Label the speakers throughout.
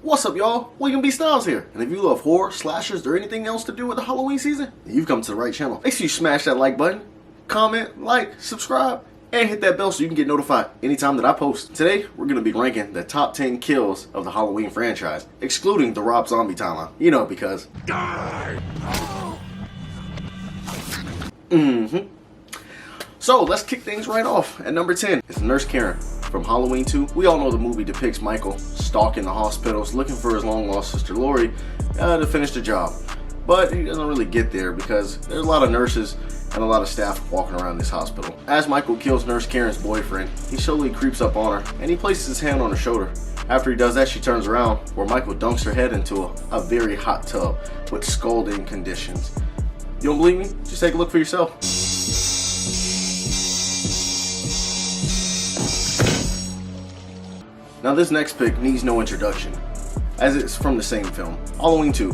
Speaker 1: What's up, y'all? William B. Styles here. And if you love horror, slashers, or anything else to do with the Halloween season, then you've come to the right channel. Make sure you smash that like button, comment, like, subscribe, and hit that bell so you can get notified anytime that I post. Today, we're going to be ranking the top 10 kills of the Halloween franchise, excluding the Rob Zombie timeline. You know, because... So, let's kick things right off. At number 10 is Nurse Karen from Halloween 2. We all know the movie depicts Michael stalking the hospitals, looking for his long-lost sister Lori to finish the job. But he doesn't really get there because there's a lot of nurses and a lot of staff walking around this hospital. As Michael kills Nurse Karen's boyfriend, he slowly creeps up on her and he places his hand on her shoulder. After he does that, she turns around where Michael dunks her head into a very hot tub with scalding conditions. You don't believe me? Just take a look for yourself. Now this next pick needs no introduction, as it's from the same film, Halloween 2.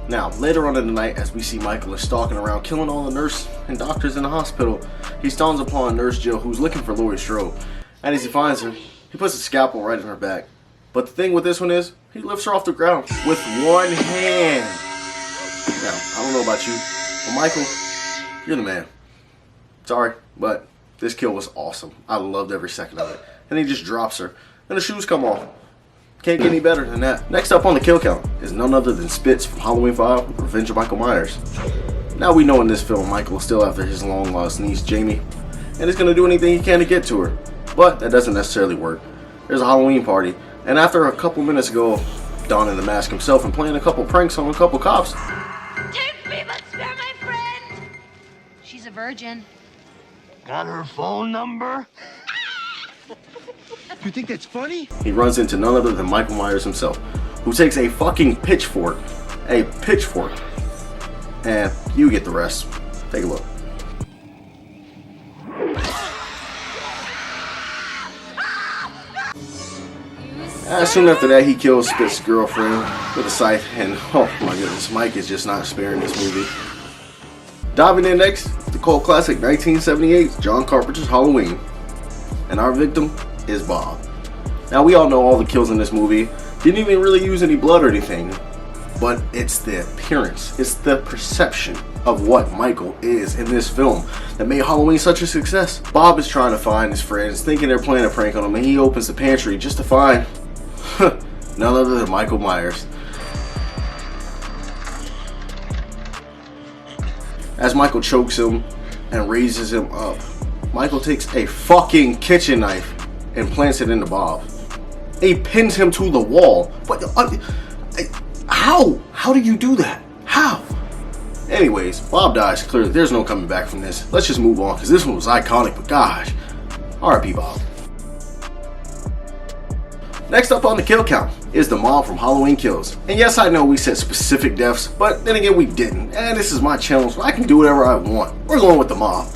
Speaker 1: Now, later on in the night, as we see Michael is stalking around, killing all the nurses and doctors in the hospital, he stumbles upon Nurse Jill, who's looking for Laurie Strode. And as he finds her, he puts a scalpel right in her back. But the thing with this one is, he lifts her off the ground with one hand. Now, I don't know about you, but Michael, you're the man. Sorry, but this kill was awesome. I loved every second of it. And he just drops her, and the shoes come off. Can't get any better than that. Next up on the kill count is none other than Spitz from Halloween 5, Revenge of Michael Myers. Now we know in this film Michael is still after his long lost niece Jamie, and is going to do anything he can to get to her. But that doesn't necessarily work. There's a Halloween party, and after a couple minutes ago donning the mask himself and playing a couple pranks on a couple cops.
Speaker 2: Take me, but spare my friend! She's a virgin.
Speaker 3: Got her phone number? You think that's funny?
Speaker 1: He runs into none other than Michael Myers himself, who takes a fucking pitchfork. A pitchfork. And you get the rest. Take a look. Soon after that, he kills Spitz's girlfriend with a scythe, and oh my goodness, Mike is just not sparing this movie. Diving in next, the cult classic 1978's John Carpenter's Halloween. And our victim is Bob. Now we all know all the kills in this movie didn't even really use any blood or anything, but it's the appearance, it's the perception of what Michael is in this film that made Halloween such a success. Bob is trying to find his friends, thinking they're playing a prank on him, and he opens the pantry just to find none other than Michael Myers. As Michael chokes him and raises him up, Michael takes a fucking kitchen knife and plants it into Bob. He pins him to the wall. But how? How do you do that? How? Anyways, Bob dies. Clearly, there's no coming back from this. Let's just move on because this one was iconic. But gosh, R.I.P. Bob. Next up on the kill count is the mob from Halloween Kills. And yes, I know we said specific deaths, but then again we didn't. And this is my channel, so I can do whatever I want. We're going with the mob.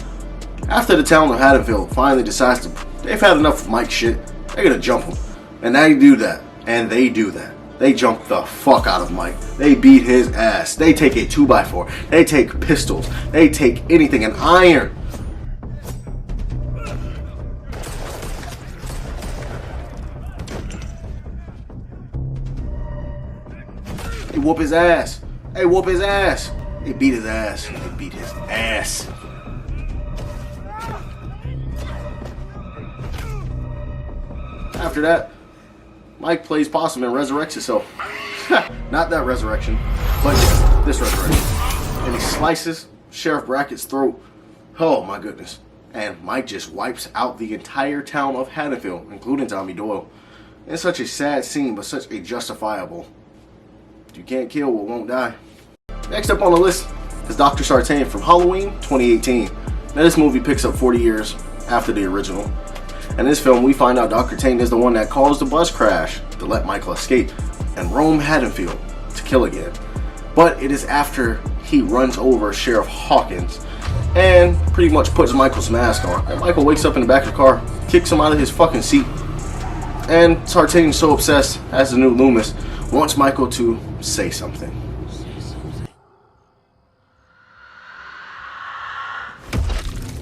Speaker 1: After the town of Haddonfield finally decides they've had enough of Mike's shit, they're gonna jump him. And they do that. And they do that. They jump the fuck out of Mike. They beat his ass. They take a 2x4. They take pistols. They take anything, an iron. They whoop his ass. They whoop his ass. They beat his ass. They beat his ass. After that, Mike plays possum and resurrects himself. Not that resurrection, but this resurrection. And he slices Sheriff Brackett's throat. Oh my goodness. And Mike just wipes out the entire town of Haddonfield, including Tommy Doyle. It's such a sad scene, but such a justifiable. You can't kill what won't die. Next up on the list is Dr. Sartain from Halloween 2018. Now this movie picks up 40 years after the original. In this film, we find out Dr. Tane is the one that caused the bus crash to let Michael escape and roam Haddonfield to kill again. But it is after he runs over Sheriff Hawkins and pretty much puts Michael's mask on. And Michael wakes up in the back of the car, kicks him out of his fucking seat. And Sartain, so obsessed as the new Loomis, wants Michael to say something.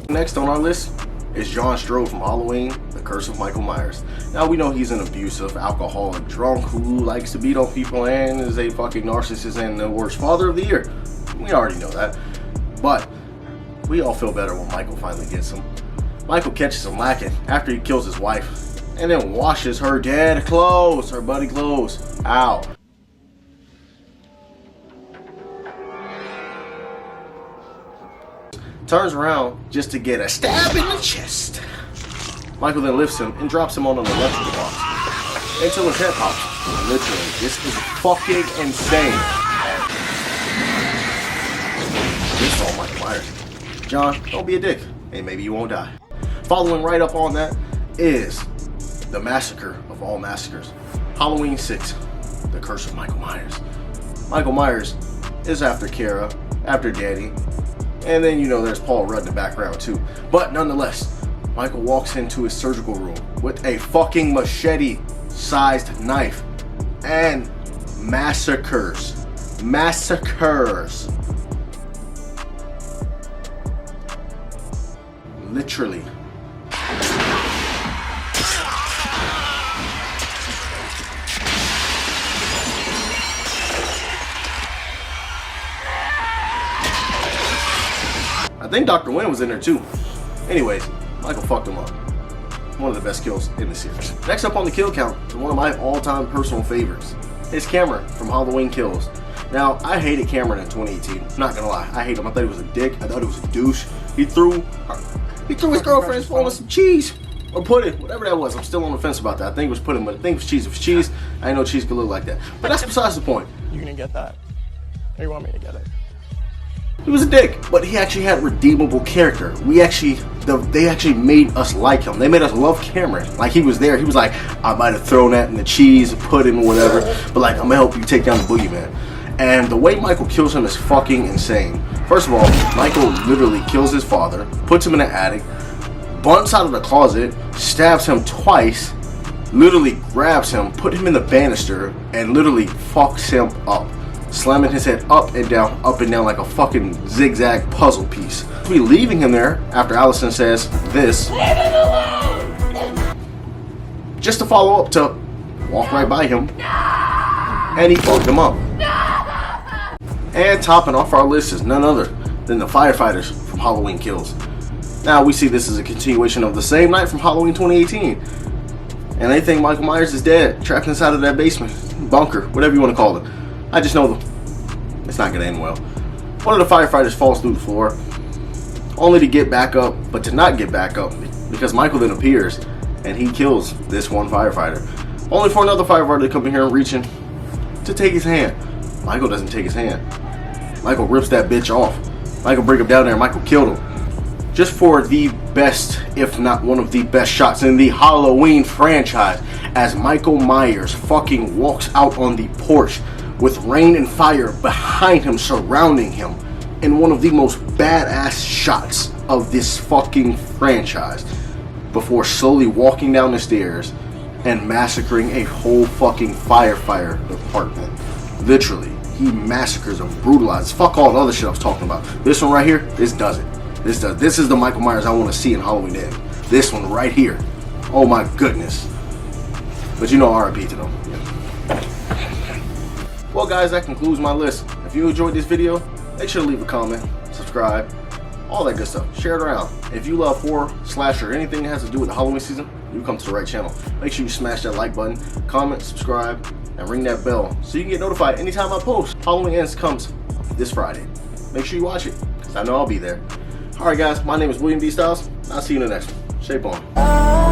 Speaker 1: Next on our list is John Strode from Halloween, The Curse of Michael Myers. Now we know he's an abusive, alcoholic drunk who likes to beat on people and is a fucking narcissist and the worst father of the year. We already know that. But we all feel better when Michael finally gets him. Michael catches him lacking after he kills his wife and then washes her dead clothes, her bloody clothes. Ow. Turns around just to get a stab in the chest. Michael then lifts him and drops him on an electrical box until his head pops. Literally, this is fucking insane. This is all Michael Myers. John, don't be a dick, and maybe you won't die. Following right up on that is the massacre of all massacres. Halloween 6, The Curse of Michael Myers. Michael Myers is after Kara, after Danny, and then you know there's Paul Rudd in the background too. But nonetheless, Michael walks into his surgical room with a fucking machete-sized knife and massacres. Literally. I think Dr. Wynn was in there too. Anyways, Michael fucked him up. One of the best kills in the series. Next up on the kill count is one of my all-time personal favorites. It's Cameron from Halloween Kills. Now, I hated Cameron in 2018. Not gonna lie, I hate him. I thought he was a dick. I thought he was a douche. He threw his girlfriend's phone with some cheese. Or pudding, whatever that was. I'm still on the fence about that. I think it was pudding, but I think it was cheese. If it's cheese, I didn't know cheese could look like that. But that's besides the point.
Speaker 4: You gonna get that? Or you want me to get it?
Speaker 1: He was a dick, but he actually had redeemable character. They actually made us like him. They made us love Cameron. Like, he was there. He was like, I might have thrown that in the cheese, pudding, or whatever, but like, I'm gonna help you take down the boogeyman. And the way Michael kills him is fucking insane. First of all, Michael literally kills his father, puts him in an attic, bunts out of the closet, stabs him twice, literally grabs him, put him in the banister, and literally fucks him up, slamming his head up and down like a fucking zigzag puzzle piece. We leaving him there after Allison says this, leave him alone, just to follow up to walk right by him, and he fucked him up. And topping off our list is none other than the firefighters from Halloween Kills. Now we see this as a continuation of the same night from Halloween 2018. And they think Michael Myers is dead, trapped inside of that basement, bunker, whatever you want to call it. I just know it's not going to end well. One of the firefighters falls through the floor, only to get back up, but to not get back up, because Michael then appears, and he kills this one firefighter. Only for another firefighter to come in here and reach in to take his hand. Michael doesn't take his hand. Michael rips that bitch off. Michael bring him down there, Michael killed him. Just for the best, if not one of the best shots in the Halloween franchise, as Michael Myers fucking walks out on the porch with rain and fire behind him, surrounding him, in one of the most badass shots of this fucking franchise, before slowly walking down the stairs and massacring a whole fucking firefighter department. Literally, he massacres and brutalizes. Fuck all the other shit I was talking about. This one right here, this does it. This is the Michael Myers I want to see in Halloween End. This one right here. Oh my goodness. But you know, RIP to them. Yeah. Well guys, that concludes my list. If you enjoyed this video, make sure to leave a comment, subscribe, all that good stuff. Share it around. If you love horror, slasher, anything that has to do with the Halloween season, you come to the right channel. Make sure you smash that like button, comment, subscribe, and ring that bell so you can get notified anytime I post. Halloween Ends comes this Friday. Make sure you watch it, because I know I'll be there. Alright guys, my name is William D. Styles. I'll see you in the next one. Shape on.